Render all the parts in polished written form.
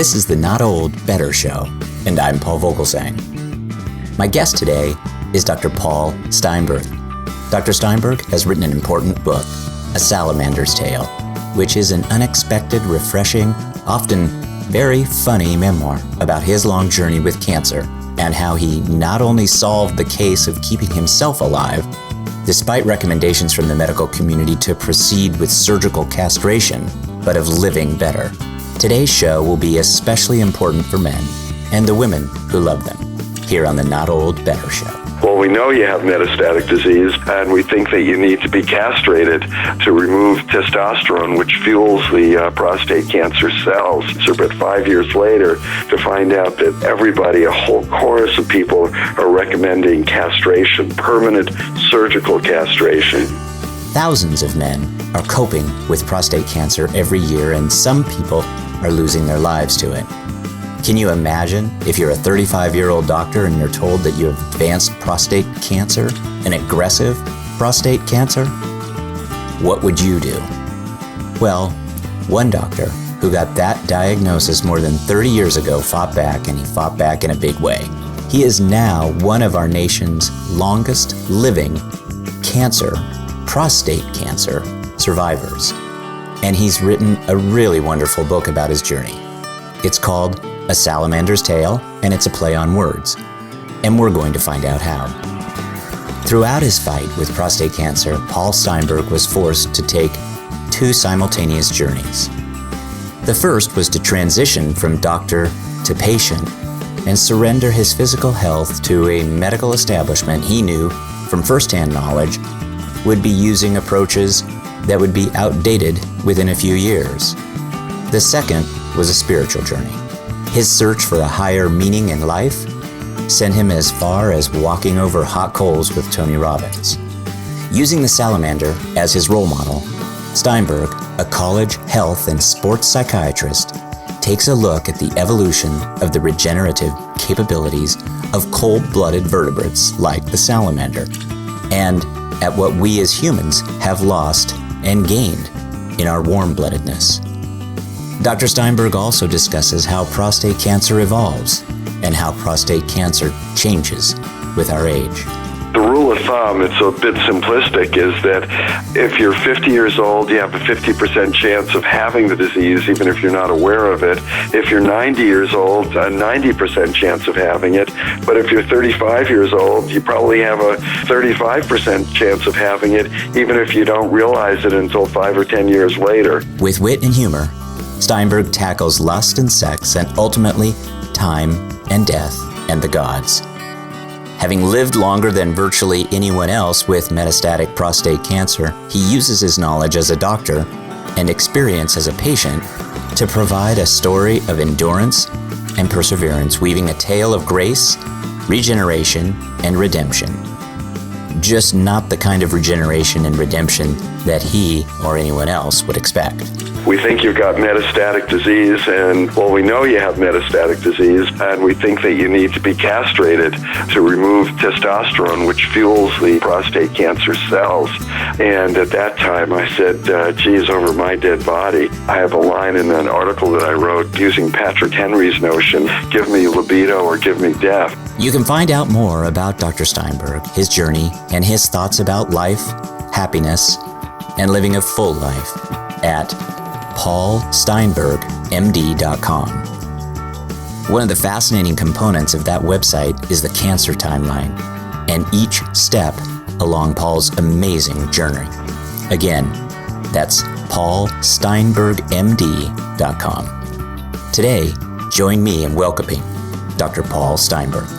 This is the Not Old, Better Show, and I'm Paul Vogelsang. My guest today is Dr. Paul Steinberg. Dr. Steinberg has written an important book, A Salamander's Tale, which is an unexpected, refreshing, often very funny memoir about his long journey with cancer and how he not only solved the case of keeping himself alive, despite recommendations from the medical community to proceed with surgical castration, but of living better. Today's show will be especially important for men and the women who love them, here on the Not Old, Better Show. Well, we know you have metastatic disease, and we think that you need to be castrated to remove testosterone, which fuels the prostate cancer cells. So, but 5 years later, to find out that everybody, a whole chorus of people, are recommending castration, permanent surgical castration. Thousands of men are coping with prostate cancer every year, and some people are losing their lives to it. Can you imagine if you're a 35-year-old doctor and you're told that you have advanced prostate cancer, an aggressive prostate cancer? What would you do? Well, one doctor who got that diagnosis more than 30 years ago fought back, and he fought back in a big way. He is now one of our nation's longest living prostate cancer survivors. And he's written a really wonderful book about his journey. It's called A Salamander's Tale, and it's a play on words. And we're going to find out how. Throughout his fight with prostate cancer, Paul Steinberg was forced to take two simultaneous journeys. The first was to transition from doctor to patient and surrender his physical health to a medical establishment he knew from firsthand knowledge would be using approaches that would be outdated within a few years. The second was a spiritual journey. His search for a higher meaning in life sent him as far as walking over hot coals with Tony Robbins. Using the salamander as his role model, Steinberg, a college health and sports psychiatrist, takes a look at the evolution of the regenerative capabilities of cold-blooded vertebrates like the salamander, and at what we as humans have lost and gained in our warm-bloodedness. Dr. Steinberg also discusses how prostate cancer evolves and how prostate cancer changes with our age. The rule of thumb, it's a bit simplistic, is that if you're 50 years old, you have a 50% chance of having the disease, even if you're not aware of it. If you're 90 years old, a 90% chance of having it. But if you're 35 years old, you probably have a 35% chance of having it, even if you don't realize it until 5 or 10 years later. With wit and humor, Steinberg tackles lust and sex and ultimately time and death and the gods. Having lived longer than virtually anyone else with metastatic prostate cancer, he uses his knowledge as a doctor and experience as a patient to provide a story of endurance and perseverance, weaving a tale of grace, regeneration, and redemption. Just not the kind of regeneration and redemption that he or anyone else would expect. We think you've got metastatic disease, and well, we know you have metastatic disease, and we think that you need to be castrated to remove testosterone, which fuels the prostate cancer cells. And at that time, I said, geez, over my dead body. I have a line in an article that I wrote using Patrick Henry's notion, give me libido or give me death. You can find out more about Dr. Steinberg, his journey, and his thoughts about life, happiness, and living a full life at paulsteinbergmd.com. One of the fascinating components of that website is the cancer timeline and each step along Paul's amazing journey. Again, that's paulsteinbergmd.com. Today, join me in welcoming Dr. Paul Steinberg.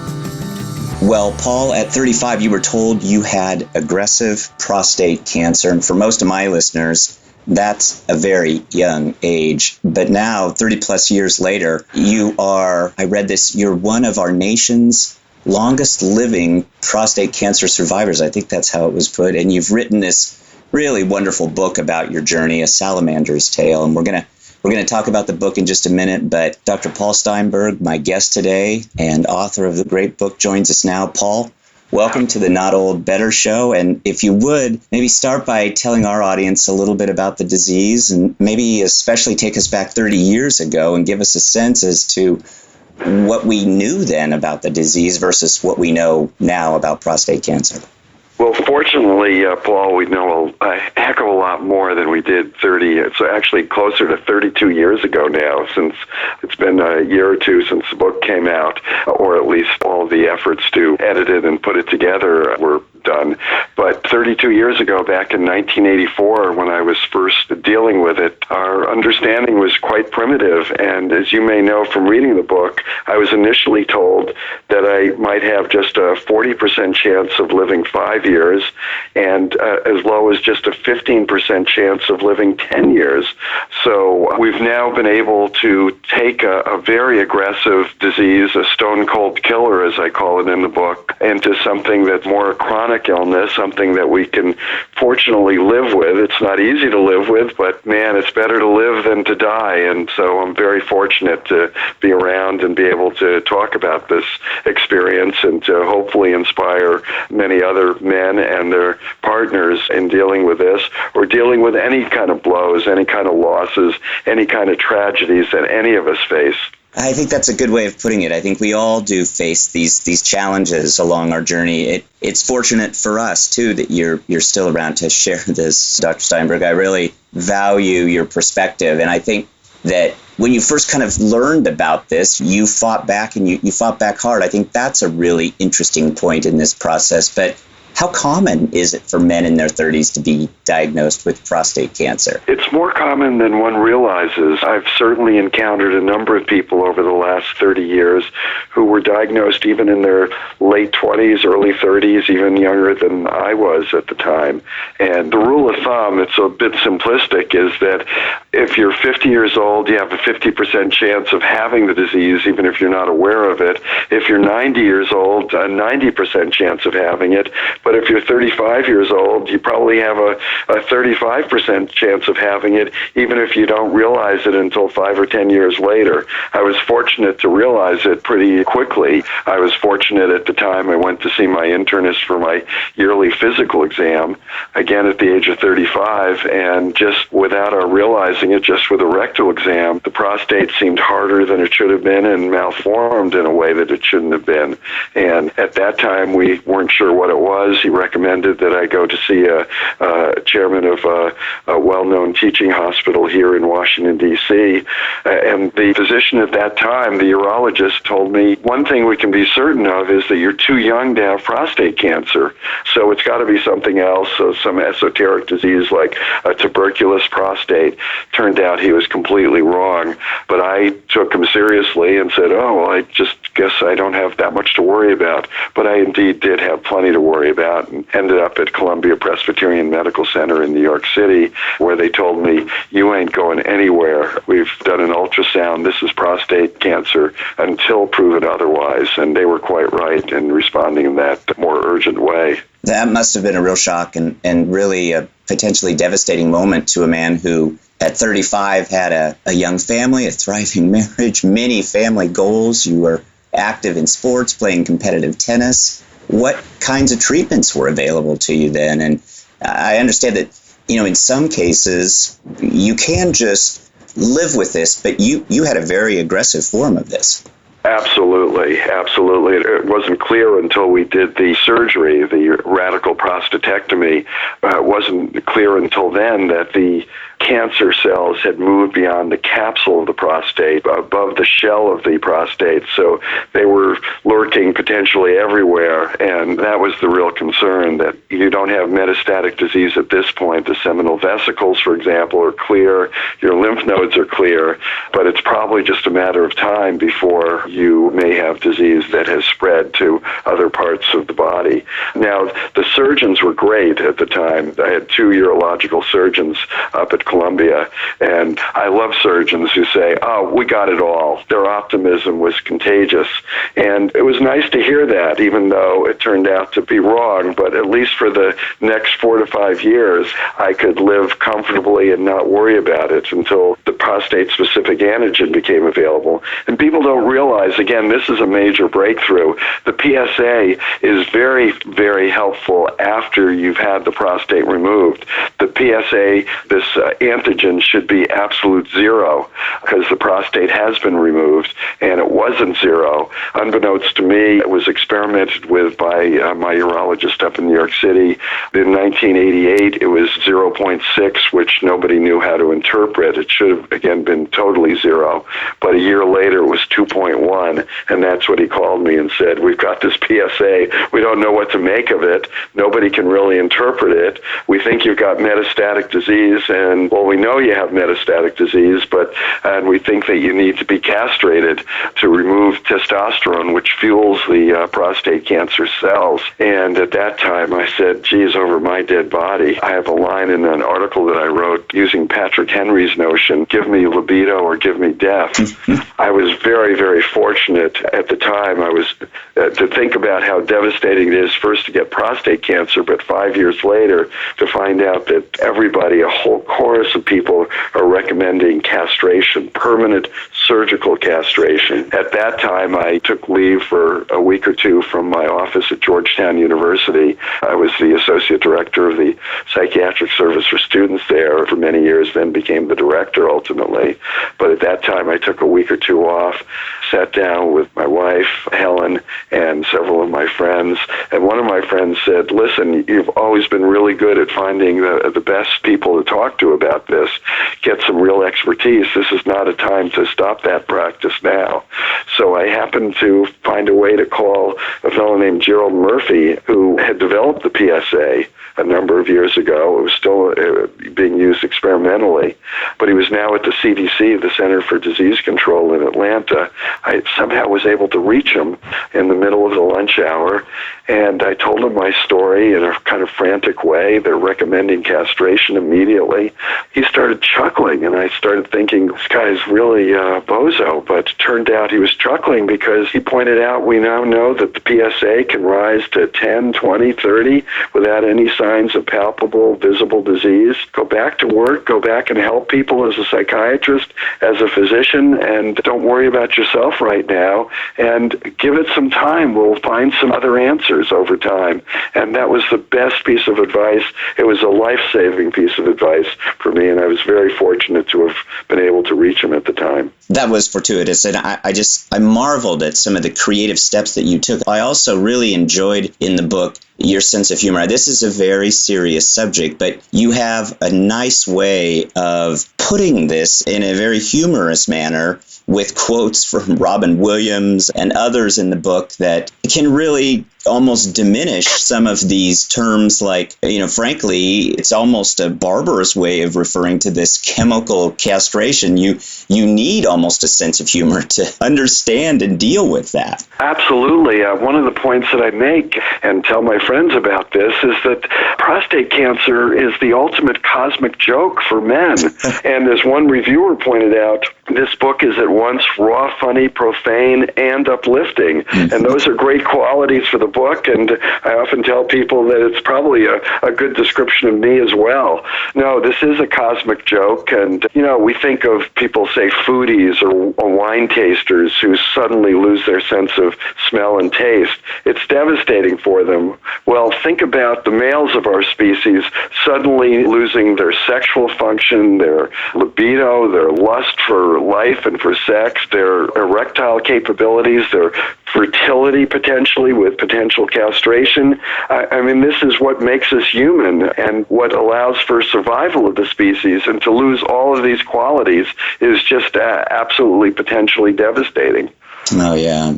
Well, Paul, at 35, you were told you had aggressive prostate cancer, and for most of my listeners, that's a very young age. But now, 30 plus years later, you are, I read this, you're one of our nation's longest living prostate cancer survivors. I think that's how it was put. And you've written this really wonderful book about your journey, A Salamander's Tale. And we're going to talk about the book in just a minute. But Dr. Paul Steinberg, my guest today and author of the great book, joins us now. Paul, Welcome to the Not Old, Better Show. And if you would, maybe start by telling our audience a little bit about the disease and maybe especially take us back 30 years ago and give us a sense as to what we knew then about the disease versus what we know now about prostate cancer. Well, fortunately, Paul, we know a heck of a lot more than we did it's actually closer to 32 years ago now, since it's been a year or two since the book came out, or at least all the efforts to edit it and put it together were done. But 32 years ago, back in 1984, when I was first dealing with it, our understanding was quite primitive. And as you may know from reading the book, I was initially told that I might have just a 40% chance of living 5 years and as low as just a 15% chance of living 10 years. So we've now been able to take a very aggressive disease, a stone-cold killer, as I call it in the book, into something that's more a chronic illness, something that we can fortunately live with. It's not easy to live with, but man, it's better to live than to die. And so I'm very fortunate to be around and be able to talk about this experience and to hopefully inspire many other men and their partners in dealing with this or dealing with any kind of blows, any kind of losses, any kind of tragedies that any of us face. I think that's a good way of putting it. I think we all do face these challenges along our journey. It's fortunate for us, too, that you're still around to share this, Dr. Steinberg. I really value your perspective, and I think that when you first kind of learned about this, you fought back, and you fought back hard. I think that's a really interesting point in this process. But how common is it for men in their 30s to be diagnosed with prostate cancer? It's more common than one realizes. I've certainly encountered a number of people over the last 30 years who were diagnosed even in their late 20s, early 30s, even younger than I was at the time. And the rule of thumb, it's a bit simplistic, is that if you're 50 years old, you have a 50% chance of having the disease, even if you're not aware of it. If you're 90 years old, a 90% chance of having it. But if you're 35 years old, you probably have a 35% chance of having it, even if you don't realize it until 5 or 10 years later. I was fortunate to realize it pretty quickly. I was fortunate at the time I went to see my internist for my yearly physical exam, again at the age of 35, and just without our realizing it, just with a rectal exam, the prostate seemed harder than it should have been and malformed in a way that it shouldn't have been. And at that time, we weren't sure what it was. He recommended that I go to see a chairman of a well-known teaching hospital here in Washington, D.C. And the physician at that time, the urologist, told me, one thing we can be certain of is that you're too young to have prostate cancer. So it's got to be something else, some esoteric disease like a tuberculous prostate. Turned out he was completely wrong. But I took him seriously and said, oh, well, I just guess I don't have that much to worry about. But I indeed did have plenty to worry about, and ended up at Columbia Presbyterian Medical Center in New York City, where they told me, you ain't going anywhere. We've done an ultrasound. This is prostate cancer until proven otherwise. And they were quite right in responding in that more urgent way. That must have been a real shock and really a potentially devastating moment to a man who at 35 had a young family, a thriving marriage, many family goals. You were active in sports, playing competitive tennis. What kinds of treatments were available to you then? And I understand that, in some cases, you can just live with this, but you had a very aggressive form of this. Absolutely. It wasn't clear until we did the surgery, the radical prostatectomy. It wasn't clear until then that the cancer cells had moved beyond the capsule of the prostate, above the shell of the prostate. So they were lurking potentially everywhere, and that was the real concern, that you don't have metastatic disease at this point. The seminal vesicles, for example, are clear. Your lymph nodes are clear, but it's probably just a matter of time before you may have disease that has spread to other parts of the body. Now, the surgeons were great at the time. I had 2 urological surgeons up at at Columbia. And I love surgeons who say, oh, we got it all. Their optimism was contagious. And it was nice to hear that, even though it turned out to be wrong. But at least for the next 4 to 5 years, I could live comfortably and not worry about it until the prostate-specific antigen became available. And people don't realize, again, this is a major breakthrough. The PSA is very, very helpful after you've had the prostate removed. The PSA, this antigen, should be absolute zero because the prostate has been removed, and it wasn't zero. Unbeknownst to me, it was experimented with by my urologist up in New York City. In 1988, it was 0.6, which nobody knew how to interpret. It should have, again, been totally zero. But a year later, it was 2.1, and that's what he called me and said, we've got this PSA. We don't know what to make of it. Nobody can really interpret it. We think you've got metastatic disease, and, well, we know you have metastatic disease, and we think that you need to be castrated to remove testosterone, which fuels the prostate cancer cells. And at that time, I said, geez, over my dead body. I have a line in an article that I wrote using Patrick Henry's notion, give me libido or give me death. I was very, very fortunate at the time. I was to think about how devastating it is first to get prostate cancer, but 5 years later to find out that everybody, a whole chorus of people, are recommending castration, permanent surgical castration. At that time, I took leave for a week or two from my office at Georgetown University. I was the associate director of the psychiatric service for students there for many years, then became the director ultimately. But at that time, I took a week or two off, sat down with my wife, Helen, and several of my friends. And one of my friends said, listen, you've always been really good at finding the best people to talk to about this. Get some real expertise. This is not a time to stop that practice now. So I happened to find a way to call a fellow named Gerald Murphy, who had developed the PSA a number of years ago. It was still being used experimentally, but he was now at the CDC, the Center for Disease Control in Atlanta. I somehow was able to reach him in the middle of the lunch hour, and I told him my story in a kind of frantic way. They're recommending castration immediately. He started chuckling, and I started thinking, this guy's really bozo, but it turned out he was chuckling because he pointed out we now know that the PSA can rise to 10, 20, 30 without any signs of palpable, visible disease. Go back to work, go back and help people as a psychiatrist, as a physician, and don't worry about yourself right now, and give it some time. We'll find some other answers over time. And that was the best piece of advice. It was a life-saving piece of advice for me, and I was very fortunate to have been able to reach him at the time. That was fortuitous, and I marveled at some of the creative steps that you took. I also really enjoyed in the book your sense of humor. This is a very serious subject, but you have a nice way of putting this in a very humorous manner with quotes from Robin Williams and others in the book that can really almost diminish some of these terms like, frankly, it's almost a barbarous way of referring to this chemical castration. You need almost a sense of humor to understand and deal with that. Absolutely. One of the points that I make and tell my friends about this is that prostate cancer is the ultimate cosmic joke for men. And as one reviewer pointed out, this book is at once raw, funny, profane, and uplifting. Mm-hmm. And those are great qualities for the book, and I often tell people that it's probably a good description of me as well. No, this is a cosmic joke, and, we think of people, say, foodies or wine tasters who suddenly lose their sense of smell and taste. It's devastating for them. Well, think about the males of our species suddenly losing their sexual function, their libido, their lust for life and for sex, their erectile capabilities, their fertility potentially with potential castration. I mean, this is what makes us human and what allows for survival of the species, and to lose all of these qualities is just absolutely potentially devastating. Oh, yeah.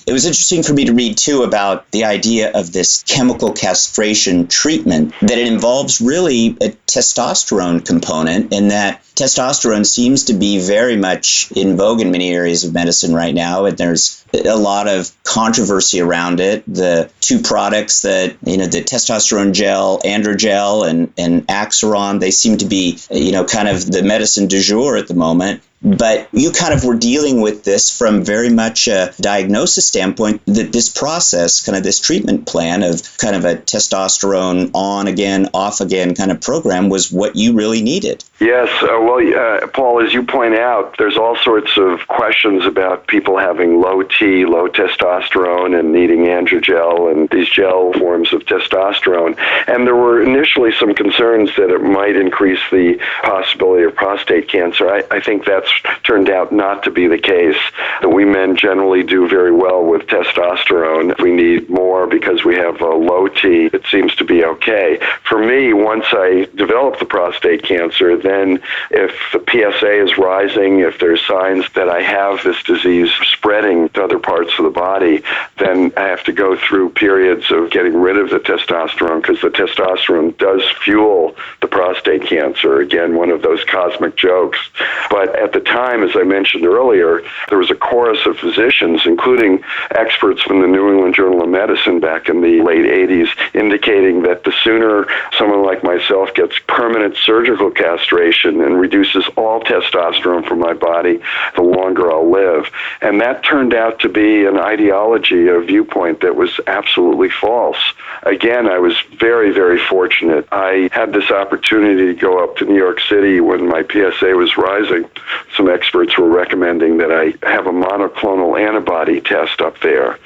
It was interesting for me to read, too, about the idea of this chemical castration treatment, that it involves really a testosterone component, and that testosterone seems to be very much in vogue in many areas of medicine right now, and there's a lot of controversy around it. The two products that, the testosterone gel, androgel, and Axiron, they seem to be, kind of the medicine du jour at the moment. But you kind of were dealing with this from very much a diagnosis standpoint, that this process, kind of this treatment plan of kind of a testosterone on again, off again kind of program was what you really needed. Yes. Paul, as you point out, there's all sorts of questions about people having low T, low testosterone, and needing androgel and these gel forms of testosterone. And there were initially some concerns that it might increase the possibility of prostate cancer. I think that's turned out not to be the case, that we men generally do very well with testosterone. If we need more because we have a low T, it seems to be okay. For me, once I developed the prostate cancer, then if the PSA is rising, if there's signs that I have this disease spreading to other parts of the body, then I have to go through periods of getting rid of the testosterone, because the testosterone does fuel the prostate cancer. Again, one of those cosmic jokes. But at the time, as I mentioned earlier, there was a chorus of physicians, including experts from the New England Journal of Medicine back in the late 80s, indicating that the sooner someone like myself gets permanent surgical castration and reduces all testosterone from my body, the longer I'll live. And that turned out to be an ideology, a viewpoint that was absolutely false. Again, I was very, very fortunate. I had this opportunity to go up to New York City when my PSA was rising. Some experts were recommending that I have a monoclonal antibody test up there.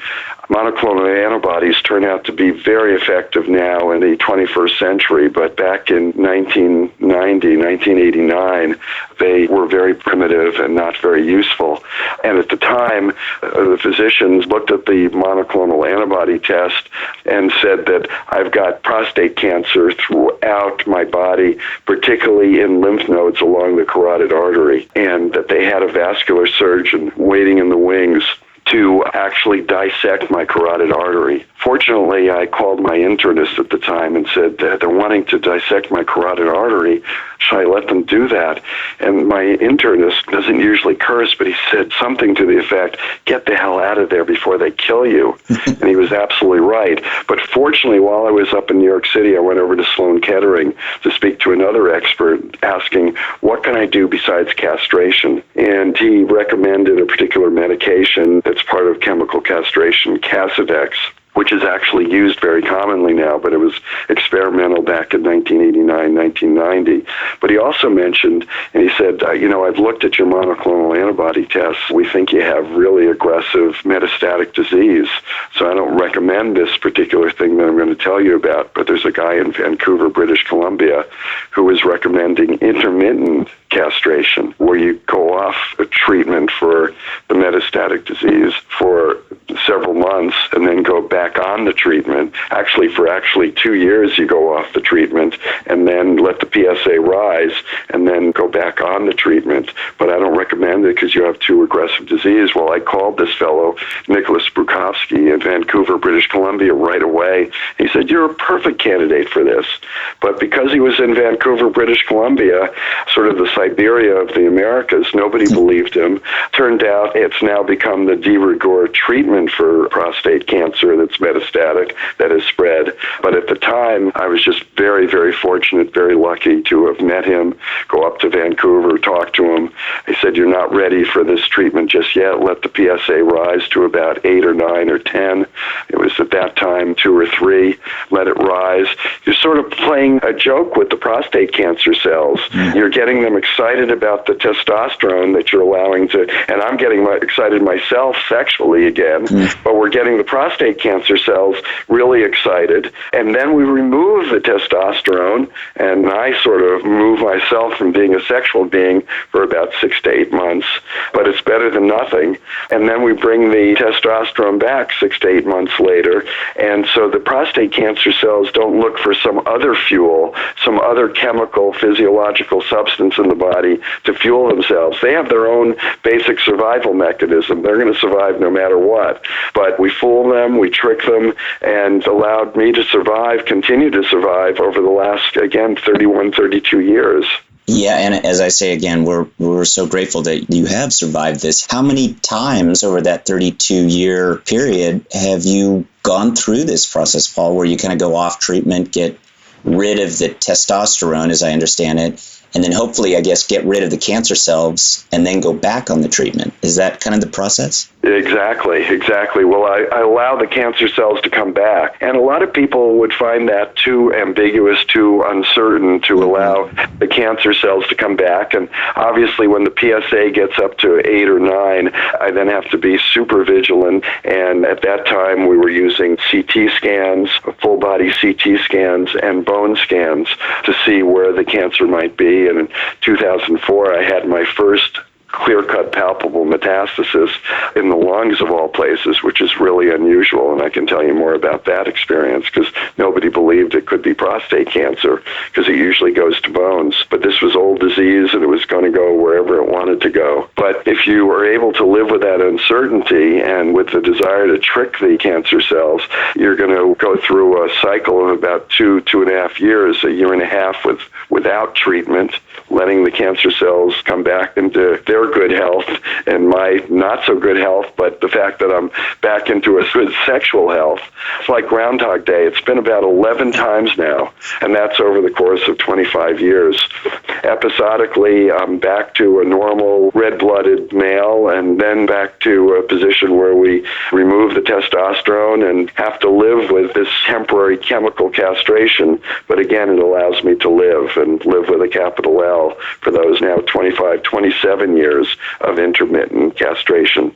Monoclonal antibodies turn out to be very effective now in the 21st century, but back in 1989, they were very primitive and not very useful. And at the time, the physicians looked at the monoclonal antibody test and said that I've got prostate cancer throughout my body, particularly in lymph nodes along the carotid artery, and that they had a vascular surgeon waiting in the wings to actually dissect my carotid artery. Fortunately, I called my internist at the time and said that they're wanting to dissect my carotid artery. Should I let them do that? And my internist doesn't usually curse, but he said something to the effect, get the hell out of there before they kill you. And he was absolutely right. But fortunately, while I was up in New York City, I went over to Sloan Kettering to speak to another expert asking, what can I do besides castration? And he recommended a particular medication that's part of chemical castration, Casodex, which is actually used very commonly now, but it was experimental back in 1989, 1990. But he also mentioned, and he said, I've looked at your monoclonal antibody tests. We think you have really aggressive metastatic disease. So I don't recommend this particular thing that I'm going to tell you about, but there's a guy in Vancouver, British Columbia, who is recommending intermittent castration, where you go off a treatment for the metastatic disease for several months and then go back on the treatment. For 2 years you go off the treatment and then let the PSA rise and then go back on the treatment. But I don't recommend it because you have too aggressive disease. Well, I called this fellow, Nicholas Brukowski, in Vancouver, British Columbia, right away. He said, you're a perfect candidate for this. But because he was in Vancouver, British Columbia, sort of the Siberia of the Americas, nobody believed him. Turned out it's now become the de rigueur treatment for prostate cancer that's metastatic, that has spread. But at the time, I was just very, very fortunate, very lucky to have met him, go up to Vancouver, talk to him. He said, you're not ready for this treatment just yet. Let the PSA rise to about 8 or 9 or 10. It was at that time 2 or 3. Let it rise. You're sort of playing a joke with the prostate cancer cells. You're getting them excited about the testosterone that you're allowing to, and I'm getting excited myself sexually again, but we're getting the prostate cancer cells really excited. And then we remove the testosterone, and I sort of move myself from being a sexual being for about 6 to 8 months, but it's better than nothing. And then we bring the testosterone back 6 to 8 months later, and so the prostate cancer cells don't look for some other fuel, some other chemical, physiological substance in the body to fuel themselves. They have their own basic survival mechanism. They're going to survive no matter what. But we fool them, we trick them, and allowed me to survive, continue to survive over the last, again, 31, 32 years. Yeah, and as I say again, we're so grateful that you have survived this. How many times over that 32-year period have you gone through this process, Paul, where you kind of go off treatment, get rid of the testosterone, as I understand it, and then hopefully, I guess, get rid of the cancer cells and then go back on the treatment? Is that kind of the process? Exactly. Well, I allow the cancer cells to come back. And a lot of people would find that too ambiguous, too uncertain to allow the cancer cells to come back. And obviously, when the PSA gets up to 8 or 9, I then have to be super vigilant. And at that time, we were using CT scans, full-body CT scans, and bone scans to see where the cancer might be. And in 2004, I had my first clear-cut palpable metastasis in the lungs of all places, which is really unusual, and I can tell you more about that experience because nobody believed it could be prostate cancer because it usually goes to bones. But this was old disease, and it was going to go wherever it wanted to go. But if you are able to live with that uncertainty and with the desire to trick the cancer cells, you're going to go through a cycle of about 2.5 years, a year and a half without treatment, letting the cancer cells come back into their good health and my not so good health, but the fact that I'm back into a good sexual health. It's like Groundhog Day. It's been about 11 times now, and that's over the course of 25 years. Episodically, I'm back to a normal red-blooded male and then back to a position where we remove the testosterone and have to live with this temporary chemical castration. But again, it allows me to live and live with a capital L for those now 27 years of intermittent castration.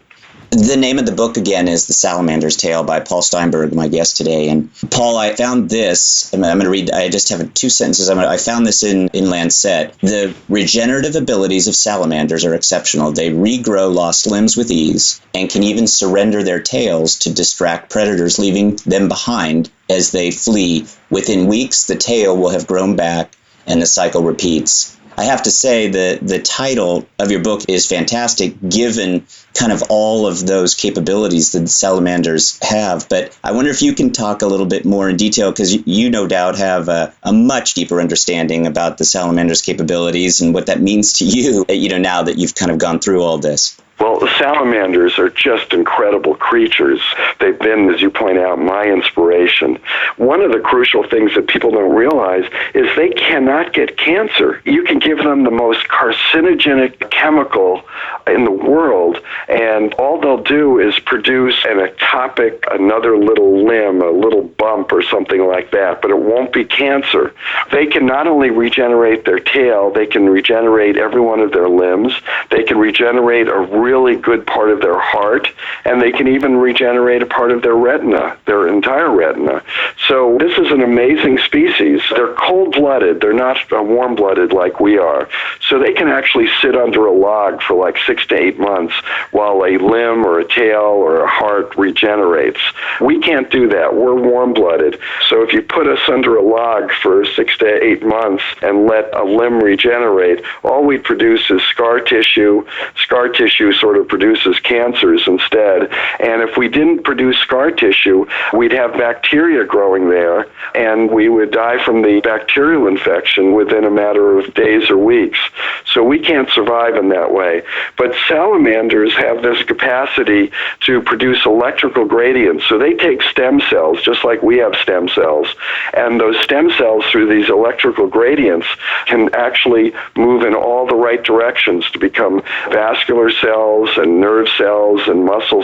The name of the book, again, is The Salamander's Tale by Paul Steinberg, my guest today. And Paul, I found this. I'm going to read, I just have 2 sentences. I found this in Lancet. The regenerative abilities of salamanders are exceptional. They regrow lost limbs with ease and can even surrender their tails to distract predators, leaving them behind as they flee. Within weeks, the tail will have grown back and the cycle repeats. I have to say that the title of your book is fantastic, given kind of all of those capabilities that the salamanders have. But I wonder if you can talk a little bit more in detail, because you no doubt have a much deeper understanding about the salamander's capabilities and what that means to you, now that you've kind of gone through all this. Well, the salamanders are just incredible creatures. They've been, as you point out, my inspiration. One of the crucial things that people don't realize is they cannot get cancer. You can give them the most carcinogenic chemical in the world, and all they'll do is produce an ectopic, another little limb, a little bump or something like that, but it won't be cancer. They can not only regenerate their tail, they can regenerate every one of their limbs, they can regenerate a really good part of their heart, and they can even regenerate a part of their retina, their entire retina. So this is an amazing species. They're cold-blooded. They're not warm-blooded like we are. So they can actually sit under a log for like 6 to 8 months while a limb or a tail or a heart regenerates. We can't do that. We're warm-blooded. So if you put us under a log for 6 to 8 months and let a limb regenerate, all we produce is scar tissue. Scar tissue sort of produces cancers instead. And if we didn't produce scar tissue, we'd have bacteria growing there, and we would die from the bacterial infection within a matter of days or weeks. So we can't survive in that way. But salamanders have this capacity to produce electrical gradients. So they take stem cells, just like we have stem cells, and those stem cells, through these electrical gradients, can actually move in all the right directions to become vascular cells and nerve cells and muscle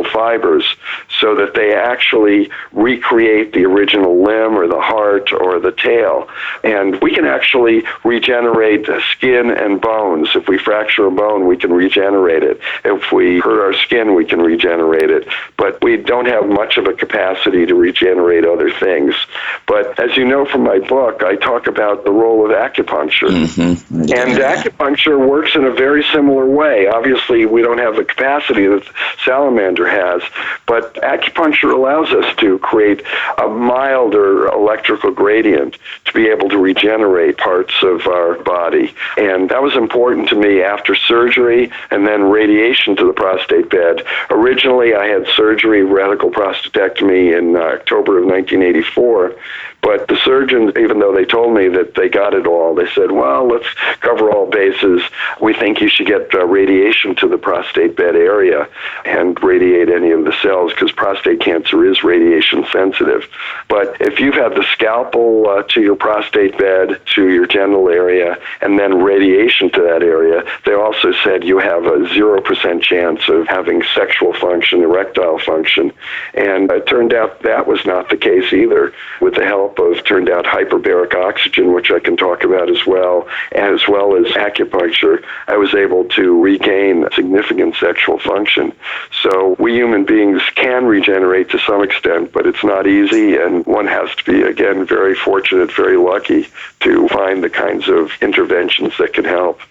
fibers, so that they actually recreate the original limb or the heart or the tail. And we can actually regenerate skin and bones. If we fracture a bone, we can regenerate it. If we hurt our skin, we can regenerate it. But we don't have much of a capacity to regenerate other things. But as you know from my book, I talk about the role of acupuncture. Mm-hmm. Yeah. And acupuncture works in a very similar way. Obviously, we don't have the capacity that salamander has, but acupuncture allows us to create a milder electrical gradient to be able to regenerate parts of our body. And that was important to me after surgery and then radiation to the prostate bed. Originally, I had surgery, radical prostatectomy, in October of 1984. But the surgeons, even though they told me that they got it all, they said, well, let's cover all bases. We think you should get radiation to the prostate bed area and radiate any of the cells, because prostate cancer is radiation sensitive. But if you've had the scalpel to your prostate bed, to your genital area, and then radiation to that area, they also said you have a 0% chance of having sexual function, erectile function. And it turned out that was not the case either. With the help of, turned out, hyperbaric oxygen, which I can talk about as well as acupuncture, I was able to regain significant sexual function. So we human beings can regenerate to some extent, but it's not easy, and one has to be, again, very fortunate, very lucky to find the kinds of interventions that can help.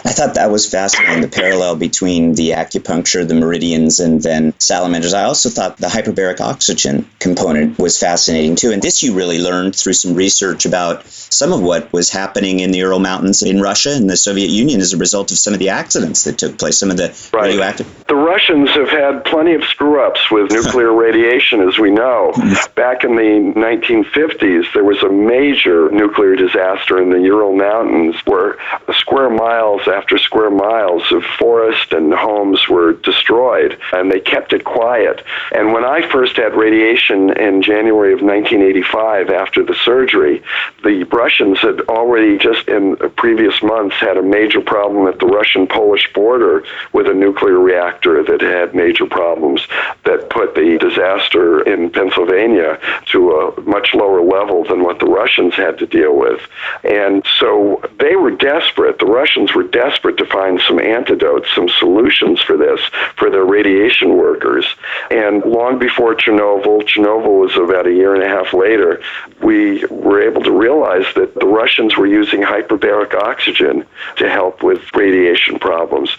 I thought that was fascinating, the parallel between the acupuncture, the meridians, and then salamanders. I also thought the hyperbaric oxygen component was fascinating, too. And this you really learned through some research about some of what was happening in the Ural Mountains in Russia and the Soviet Union as a result of some of the accidents that took place, some of the radioactive... The Russians have had plenty of screw-ups with nuclear radiation, as we know. Back in the 1950s, there was a major nuclear disaster in the Ural Mountains where square miles after square miles of forest and homes were destroyed, and they kept it quiet. And when I first had radiation in January of 1985 after the surgery, the Russians had already just in previous months had a major problem at the Russian-Polish border with a nuclear reactor that had major problems that put the disaster in Pennsylvania to a much lower level than what the Russians had to deal with. And so they were desperate. The Russians were desperate to find some antidotes, some solutions for this, for their radiation workers. And long before Chernobyl was about a year and a half later, we were able to realize that the Russians were using hyperbaric oxygen to help with radiation problems.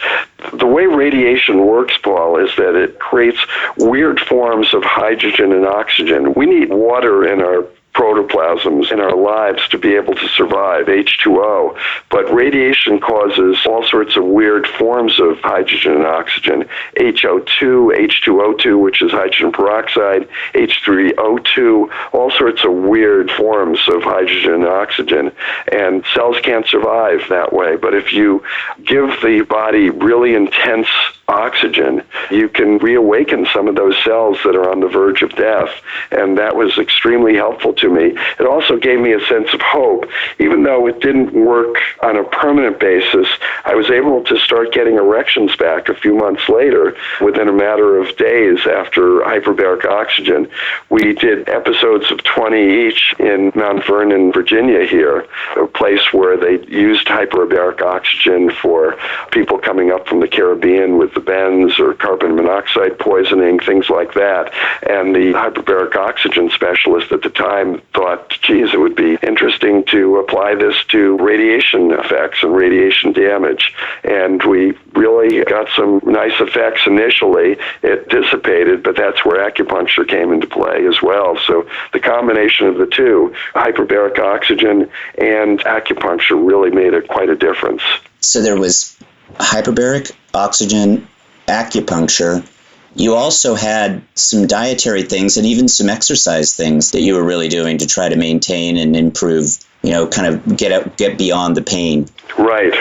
The way radiation works, Paul, is that it creates weird forms of hydrogen and oxygen. We need water in our protoplasms in our lives to be able to survive, H2O. But radiation causes all sorts of weird forms of hydrogen and oxygen, HO2, H2O2, which is hydrogen peroxide, H3O2, all sorts of weird forms of hydrogen and oxygen. And cells can't survive that way. But if you give the body really intense oxygen, you can reawaken some of those cells that are on the verge of death. And that was extremely helpful to me. It also gave me a sense of hope. Even though it didn't work on a permanent basis, I was able to start getting erections back a few months later within a matter of days after hyperbaric oxygen. We did episodes of 20 each in Mount Vernon, Virginia here, a place where they used hyperbaric oxygen for people coming up from the Caribbean with the bends or carbon monoxide poisoning, things like that. And the hyperbaric oxygen specialist at the time thought, geez, it would be interesting to apply this to radiation effects and radiation damage. And we really got some nice effects initially. It dissipated, but that's where acupuncture came into play as well. So the combination of the two, hyperbaric oxygen and acupuncture, really made quite a difference. So there was hyperbaric oxygen, acupuncture. You also had some dietary things and even some exercise things that you were really doing to try to maintain and improve, kind of get beyond the pain. Right.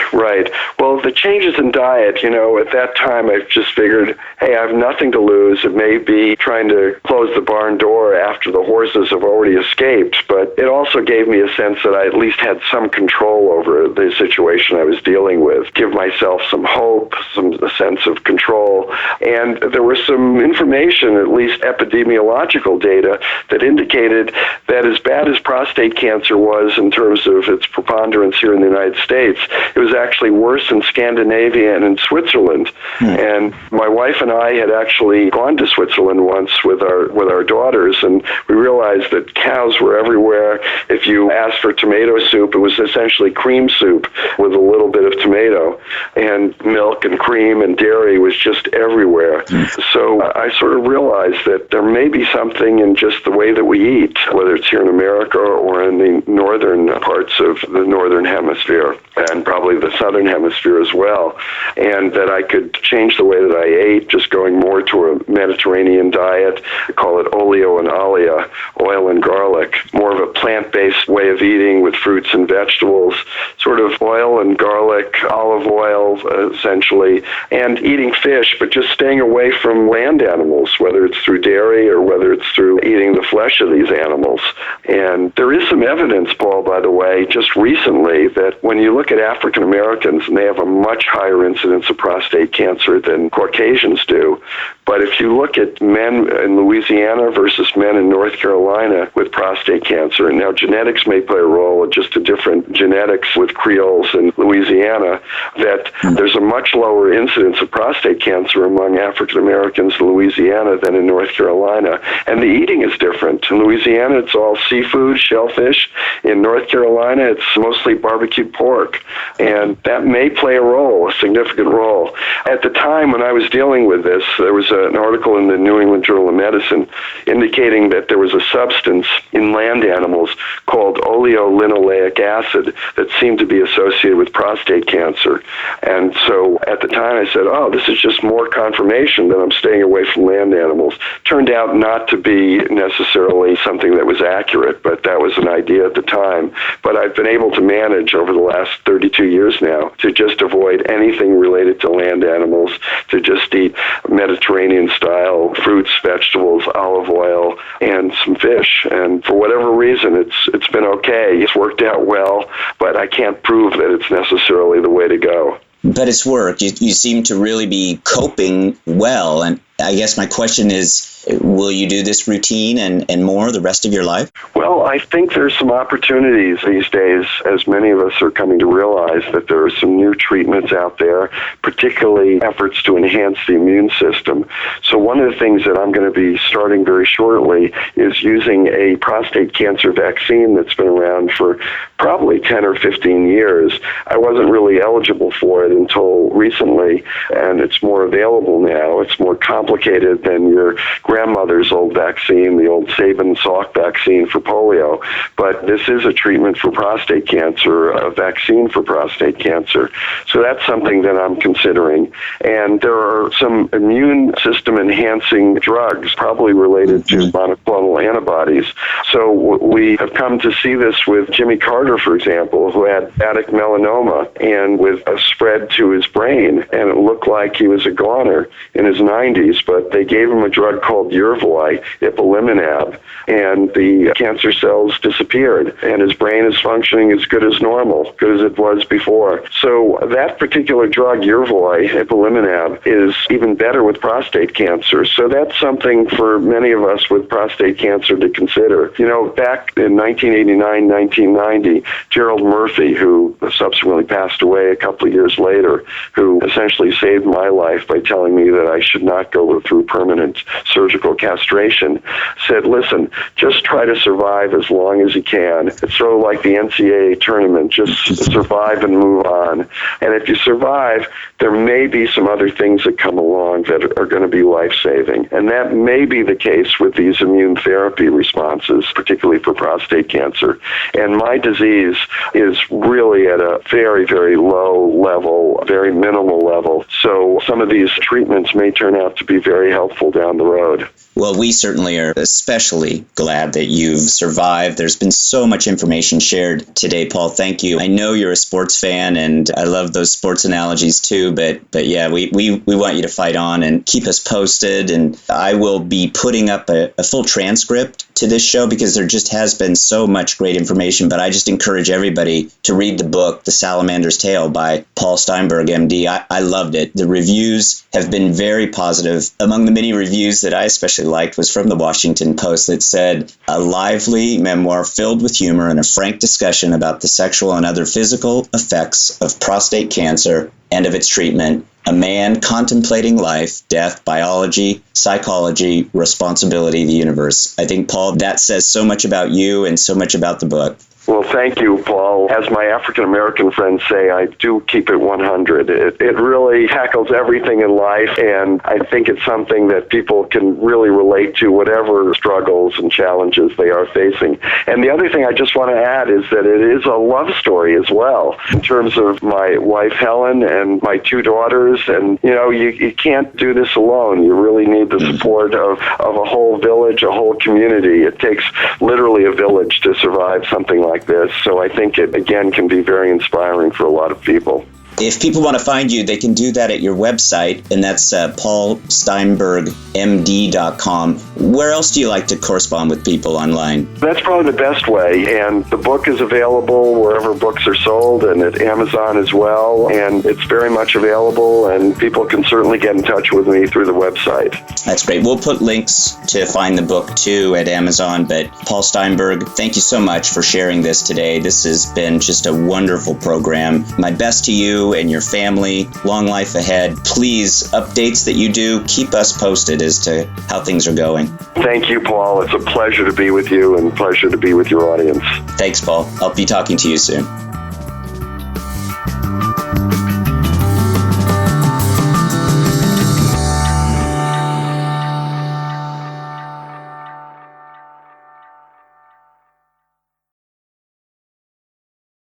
Well, the changes in diet, at that time I just figured, hey, I have nothing to lose. It may be trying to close the barn door after the horses have already escaped, but it also gave me a sense that I at least had some control over the situation I was dealing with, give myself some hope, a sense of control. And there was some information, at least epidemiological data, that indicated that as bad as prostate cancer was in terms of its preponderance here in the United States, it was actually worse in Scandinavia and in Switzerland. And my wife and I had actually gone to Switzerland once with our daughters, and we realized that cows were everywhere. If you asked for tomato soup, it was essentially cream soup with a little bit of tomato, and milk and cream and dairy was just everywhere. So I sort of realized that there may be something in just the way that we eat, whether it's here in America or in the northern parts of the northern hemisphere. and probably the southern hemisphere as well, and that I could change the way that I ate, just going more to a Mediterranean diet. I call it oleo and alia, oil and garlic, more of a plant-based way of eating with fruits and vegetables, sort of oil and garlic, olive oil, essentially, and eating fish, but just staying away from land animals, whether it's through dairy or whether it's through eating the flesh of these animals. And there is some evidence, Paul, by the way, just recently, that when you look at African Americans, and they have a much higher incidence of prostate cancer than Caucasians do, but if you look at men in Louisiana versus men in North Carolina with prostate cancer, and now genetics may play a role, just a different genetics with Creoles in Louisiana, that there's a much lower incidence of prostate cancer among African Americans in Louisiana than in North Carolina. And the eating is different. In Louisiana, it's all seafood, shellfish. In North Carolina, it's mostly barbecued pork. And that may play a role, a significant role. At the time when I was dealing with this, there was an article in the New England Journal of Medicine indicating that there was a substance in land animals called oleolinoleic acid that seemed to be associated with prostate cancer. And so at the time I said, this is just more confirmation that I'm staying away from land animals. Turned out not to be necessarily something that was accurate, but that was an idea at the time. But I've been able to manage over the last 32 years now to just avoid anything related to land animals, to just eat Mediterranean-style fruits, vegetables, olive oil, and some fish. And for whatever reason, it's been okay. It's worked out well, but I can't prove that it's necessarily the way to go. But it's worked. You seem to really be coping well. And I guess my question is, will you do this routine and more the rest of your life? Well, I think there's some opportunities these days, as many of us are coming to realize that there are some new treatments out there, particularly efforts to enhance the immune system. So one of the things that I'm going to be starting very shortly is using a prostate cancer vaccine that's been around for probably 10 or 15 years. I wasn't really eligible for it until recently, and it's more available now. It's more complicated than your grandmother's old vaccine, the old Sabin Salk vaccine for polio. But this is a treatment for prostate cancer, a vaccine for prostate cancer. So that's something that I'm considering. And there are some immune system enhancing drugs, probably related to monoclonal antibodies. So we have come to see this with Jimmy Carter, for example, who had hepatic melanoma and with a spread to his brain, and it looked like he was a goner in his 90s, but they gave him a drug called Yervoy, ipilimumab, and the cancer cells disappeared, and his brain is functioning as good as normal, good as it was before. So that particular drug, Yervoy, ipilimumab, is even better with prostate cancer. So that's something for many of us with prostate cancer to consider. You know, back in 1989, 1990, Gerald Murphy, who subsequently passed away a couple of years later, who essentially saved my life by telling me that I should not go through permanent surgical castration, said, listen, just try to survive as long as you can. It's sort of like the NCAA tournament, just survive and move on. And if you survive, there may be some other things that come along that are going to be life-saving. And that may be the case with these immune therapy responses, particularly for prostate cancer. And my disease is really at a very, very low level, very minimal level. So some of these treatments may turn out to be very helpful down the road. Well, we certainly are especially glad that you've survived. There's been so much information shared today, Paul. Thank you. I know you're a sports fan, and I love those sports analogies too, but yeah, we want you to fight on and keep us posted, and I will be putting up a full transcript to this show because there just has been so much great information, but I just encourage everybody to read the book, The Salamander's Tale by Paul Steinberg, MD. I loved it. The reviews have been very positive. Among the many reviews that I especially liked was from the Washington Post that said, a lively memoir filled with humor and a frank discussion about the sexual and other physical effects of prostate cancer and of its treatment. A man contemplating life, death, biology, psychology, responsibility, the universe. I think, Paul, that says so much about you and so much about the book. Well, thank you, Paul. As my African-American friends say, I do keep it 100. It really tackles everything in life, and I think it's something that people can really relate to, whatever struggles and challenges they are facing. And the other thing I just want to add is that it is a love story as well, in terms of my wife, Helen, and my 2 daughters. And, you can't do this alone. You really need the support of a whole village, a whole community. It takes literally a village to survive something like this. So I think it, again, can be very inspiring for a lot of people. If people want to find you, they can do that at your website, and that's paulsteinbergmd.com. Where else do you like to correspond with people online? That's probably the best way, and the book is available wherever books are sold, and at Amazon as well, and it's very much available, and people can certainly get in touch with me through the website. That's great. We'll put links to find the book, too, at Amazon, but Paul Steinberg, thank you so much for sharing this today. This has been just a wonderful program. My best to you and your family. Long life ahead. Please, updates that you do, keep us posted as to how things are going. Thank you, Paul. It's a pleasure to be with you and a pleasure to be with your audience. Thanks, Paul. I'll be talking to you soon.